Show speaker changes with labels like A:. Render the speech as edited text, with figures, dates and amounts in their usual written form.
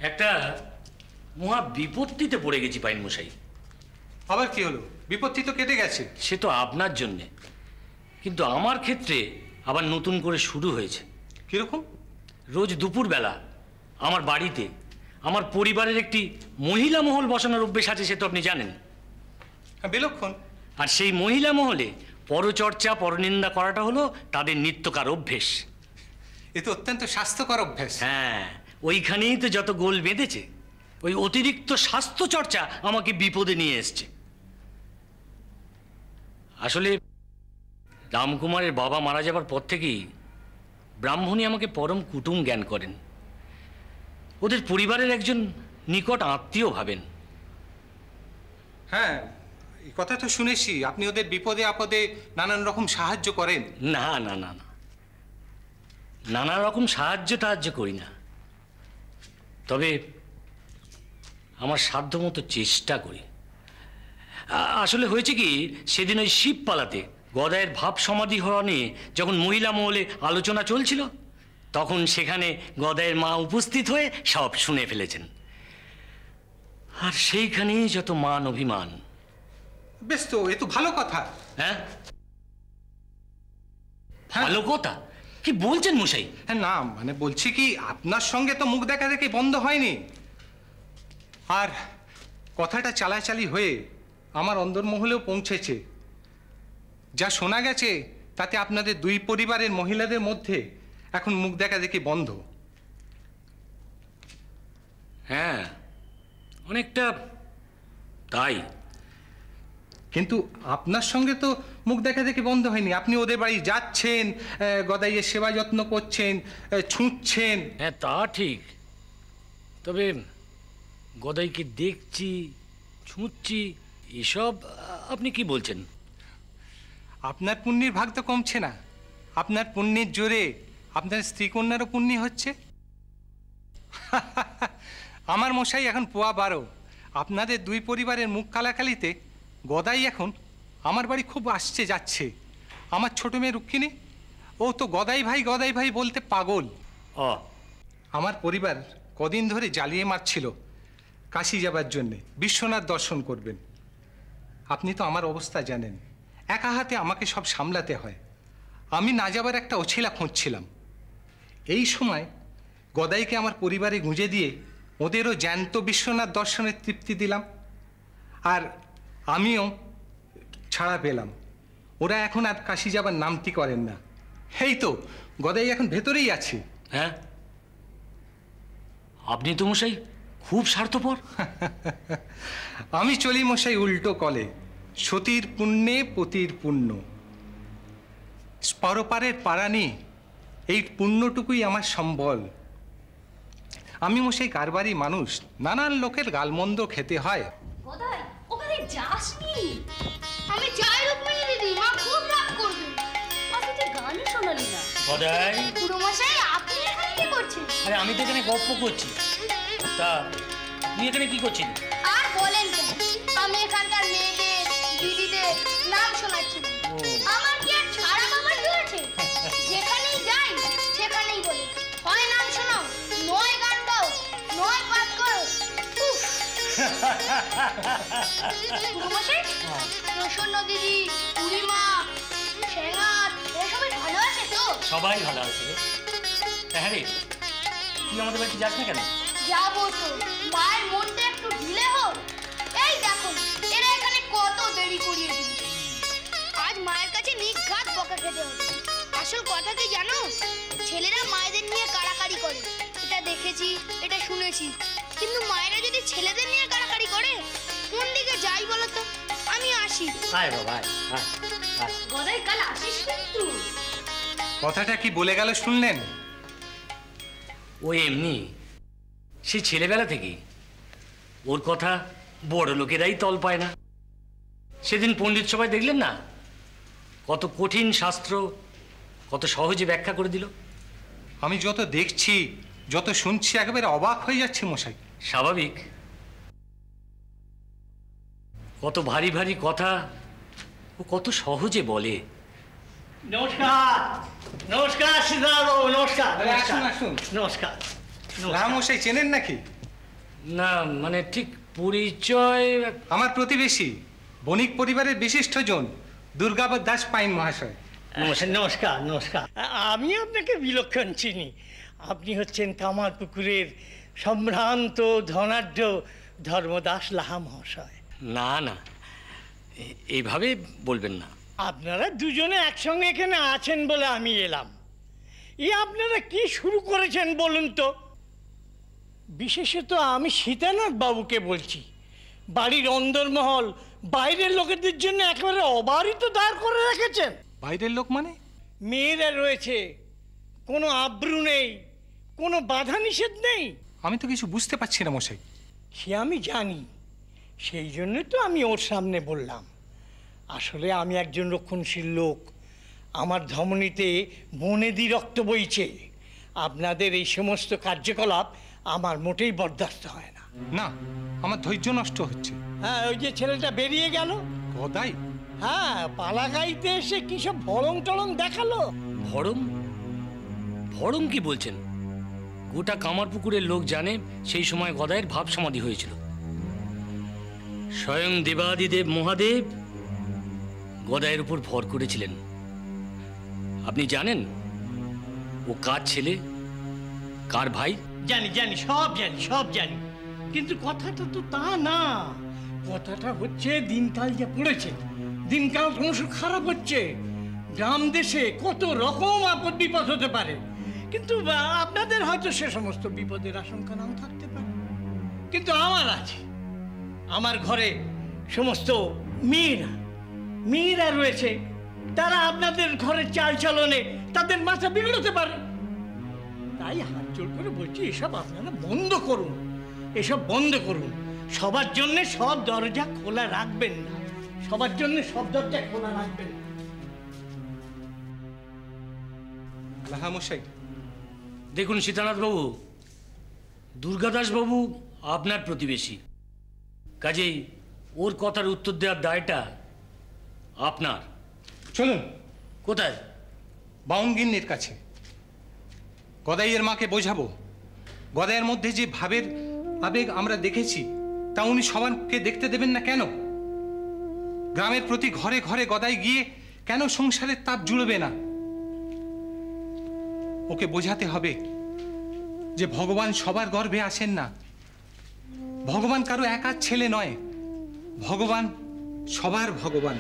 A: একটা মহা বিপত্তিতে পড়ে গেছি পাইন মশাই।
B: আবার কি হলো? বিপত্তি তো কেটে গেছে।
A: সে তো আপনার জন্যে, কিন্তু আমার ক্ষেত্রে আবার নতুন করে শুরু হয়েছে।
B: কিরকম?
A: রোজ দুপুরবেলা আমার বাড়িতে আমার পরিবারের একটি মহিলা মহল বসানোর অভ্যেস আছে, সে তো আপনি জানেন।
B: বিলক্ষণ।
A: আর সেই মহিলা মহলে পরচর্চা পরনিন্দা করাটা হলো তাদের নিত্যকার অভ্যেস।
B: এ তো অত্যন্ত স্বাস্থ্যকর অভ্যেস।
A: হ্যাঁ, ওইখানেই তো যত গোল বেঁধেছে। ওই অতিরিক্ত স্বাস্থ্য চর্চা আমাকে বিপদে নিয়ে এসছে। আসলে রামকুমারের বাবা মারা যাবার পর থেকেই ব্রাহ্মণী আমাকে পরম কুটুম জ্ঞান করেন, ওদের পরিবারের একজন নিকট আত্মীয় ভাবেন।
B: হ্যাঁ, এই কথা তো শুনেছি, আপনি ওদের বিপদে আপদে নানান রকম সাহায্য করেন।
A: না না না না, নানা রকম সাহায্য করি না, তবে আমার সাধ্যমতো চেষ্টা করি। আসলে হয়েছে কি, সেদিন ওই শিবপালাতে গদায়ের ভাব সমাধি হওয়া নিয়ে যখন মহিলা মহলে আলোচনা চলছিল, তখন সেখানে গদায়ের মা উপস্থিত হয়ে সব শুনে ফেলেছেন। আর সেইখানেই যত মান অভিমান।
B: বেশ, তো এ তো ভালো কথা।
A: হ্যাঁ, ভালো কথা? কি বলছেন মশাই?
B: হ্যাঁ না, মানে বলছি কি, আপনার সঙ্গে তো মুখ দেখা দেখি বন্ধ হয়নি, আর কথাটা চালাচালি হয়ে আমার অন্দরমহলেও পৌঁছেছে। যা শোনা গেছে তাতে আপনাদের দুই পরিবারের মহিলাদের মধ্যে এখন মুখ দেখা দেখি বন্ধ।
A: হ্যাঁ, অনেকটা তাই।
B: কিন্তু আপনার সঙ্গে তো মুখ দেখা দেখি বন্ধ হয়নি। আপনি ওদের বাড়ি যাচ্ছেন, গদাইয়ের সেবা যত্ন করছেন, ছুঁচ্ছেন।
A: হ্যাঁ, তা ঠিক, তবে গদাইকে দেখছি, ছুঁচ্ছি, এসব আপনি কি বলছেন?
B: আপনার পুণ্যের ভাগ তো কমছে না। আপনার পুণ্যের জোরে আপনার স্ত্রী কন্যারও পুণ্য হচ্ছে। আমার মশাই এখন পোয়া 12। আপনাদের দুই পরিবারের মুখ কালাকালিতে গদাই এখন আমার বাড়ি খুব আসছে যাচ্ছে। আমার ছোট মেয়ে রুক্মিণী, ও তো গদাই ভাই বলতে পাগল। আমার পরিবার কদিন ধরে জ্বালিয়ে মারছিল কাশি যাবার জন্যে, বিশ্বনাথ দর্শন করবেন। আপনি তো আমার অবস্থা জানেন, একা হাতে আমাকে সব সামলাতে হয়। আমি না যাবার একটা অছিলা খুঁজছিলাম। এই সময় গদাইকে আমার পরিবারে গুঁজে দিয়ে ওদেরও জ্যান্ত বিশ্বনাথ দর্শনের তৃপ্তি দিলাম, আর আমিও ছাড়া পেলাম। ওরা এখন আর কাশি যাবার নামটি করেন না। এই তো গদাই এখন ভেতরেই আছে।
A: হ্যাঁ, আপনি তো মশাই খুব স্বার্থপর।
B: আমি চলি মশাই উল্টো কলে, সতীর পুণ্যে পতির পুণ্য। পরপারের পারানি, এই পুণ্যটুকুই আমার সম্বল। আমি মশাই কারবারি মানুষ, নানান লোকের গালমন্দ খেতে হয়।
C: গদাই, ওখানে যাসনি। আমি যাই রুক্মিণী দিদি, মা খুব রাগ করবে। আপনি তো গানই শোনালি না।
A: গদাই,
C: পুরো মশাই আপনি এখানে কি করছেন?
A: আরে আমি তো এখানে গল্প করছি। তা তুই এখানে কি করছিস?
C: আর বলেন কেন, আমি এখানকার মেয়েদের দিদিদের নাম শোনাচ্ছি। আমার কি আর ছাড়া বাবার কি আছে? যেখানেই যাই সেখানেই বলে, হয় নাম শোনাও, নয় গান গাও, নয় পাঠ করো। পুরো মশাই, প্রসন্ন দিদি, পূর্ণিমা, শেঙাত, এরা সবাই ভালো আছে তো?
A: সবাই ভালো আছে। হ্যাঁ রে, তুই আমাদের বাড়িতে যাস না কেন?
C: যাবো তো, মায়ের মনটা একটু ঢিলে হোক। এই দেখো, এরা এখানে কত দেরি করিয়ে দিল। আজ মায়ের কাছে নিঘাত বকা খেতে হবে। আসল কথা কি জানো, ছেলেরা মায়েদের নিয়ে কাড়াকাড়ি করে, এটা দেখেছি, এটা শুনেছি। কিন্তু মায়েরা যদি ছেলেদের নিয়ে কাড়াকাড়ি করে, কোন দিকে যাই বলো তো? আমি আসি।
A: আয় বাবা, আয়।
C: গদাই, কাল আসিস কিন্তু।
B: কথাটা কি বলে গেল শুনলেন?
A: ও এমনি, সে ছেলেবেলা থেকেই ওর কথা বড় লোকেরাই তল পায় না। সেদিন পণ্ডিত সভায় দেখলেন না, কত কঠিন শাস্ত্র কত সহজে ব্যাখ্যা করে দিল।
B: আমি যত দেখছি, যত শুনছি, একেবারে অবাক হয়ে যাচ্ছে মশাই।
A: স্বাভাবিক, কত ভারী ভারী কথা ও কত সহজে বলে। নমস্কার, নমস্কার সীতারামবাবু, নমস্কার।
B: আসুন আসুন।
A: নমস্কার।
B: রাম মশাই চেনেন নাকি?
A: না মানে ঠিক পরিচয়।
B: আমার প্রতিবেশী, বণিক পরিবারের বিশিষ্টজন দুর্গাবত দাস পাইন মহাশয়।
D: নমস্কার নমস্কার। আমি আপনাকে বিলক্ষণ চিনি। আপনি হচ্ছেন কামারপুকুরের সম্ভ্রান্ত ধনাঢ্য ধর্মদাস লাহা মহাশয়।
A: না না, এইভাবে বলবেন না।
D: আপনারা দুজনে একসঙ্গে এখানে আছেন বলে আমি এলাম। আপনারা কি শুরু করেছেন বলুন তো? বিশেষত আমি সীতানাথ বাবুকে বলছি, বাড়ির অন্দরমহল বাইরের লোকেদের জন্য একেবারে অবারিত দাঁড় করে রেখেছেন।
B: বাইরের লোক মানে?
D: মেয়েরা রয়েছে, কোনো আব্রু নেই, কোনো বাধা নিষেধ নেই।
B: আমি তো কিছু বুঝতে পারছি না মশাই।
D: সে আমি জানি, সেই জন্য তো আমি ওর সামনে বললাম। আসলে আমি একজন রক্ষণশীল লোক, আমার ধমনীতে বনেদি রক্ত বইছে। আপনাদের এই সমস্ত কার্যকলাপ আমার মোটেই বরদাস্ত হয় না।
B: না, আমার ধৈর্য নষ্ট হচ্ছে।
D: হ্যাঁ, ওই যে ছেলেটা বেরিয়ে গেল,
B: গদাই।
D: হ্যাঁ, পালাগাইতে এসে কি সব ভড়ং টড়ং দেখালো।
A: ভড়ং? ভড়ং কি বলছেন? গোটা কামারপুকুরের লোক জানে সেই সময় গদাইয়ের ভাব সমাধি হয়েছিল। স্বয়ং দেবাদিদেব মহাদেব গদাইয়ের উপর ভর করেছিলেন। আপনি জানেন ও কার ছেলে, কার ভাই?
D: জানি জানি, সব জানি, সব জানি, কিন্তু কথাটা তো তা না। কথাটা হচ্ছে দিনকাল যা পড়েছে, দিনকাল ক্রমশ খারাপ হচ্ছে। গ্রাম দেশে কত রকম আপদ বিপদ হতে পারে, কিন্তু আপনাদের হয়তো সে সমস্ত বিপদের আশঙ্কা নাও থাকতে পারে, কিন্তু আমার আছে। আমার ঘরে সমস্ত মেয়েরা রয়েছে, তারা আপনাদের ঘরের চাল চলনে তাদের মাথা বিগড়তে পারে। তাই হাত জোর করে বলছি, এসব আপনারা বন্ধ করুন, এসব বন্ধ করুন। সবার জন্য সব দরজা খোলা রাখবেন না, সবার জন্য সব দরজা খোলা রাখবেন না।
B: লাহা মশাই,
A: দেখুন সীতানাথ বাবু, দুর্গাদাস বাবু আপনার প্রতিবেশী, কাজেই ওর কথার উত্তর দেওয়ার দায়টা আপনার।
B: চলুন।
A: কোথায়?
B: বাউনগিন্নির কাছে। গদাইয়ের মাকে বোঝাবো, গদাইয়ের মধ্যে যে ভাবের আবেগ আমরা দেখেছি তা উনি সবাইকে দেখতে দেবেন না কেন? গ্রামের প্রতি ঘরে ঘরে গদাই গিয়ে কেন সংসারের তাপ জুড়বে না? ওকে বোঝাতে হবে যে ভগবান সবার গর্ভে আসেন না, ভগবান কারো একার ছেলে নয়, ভগবান সবার ভগবান।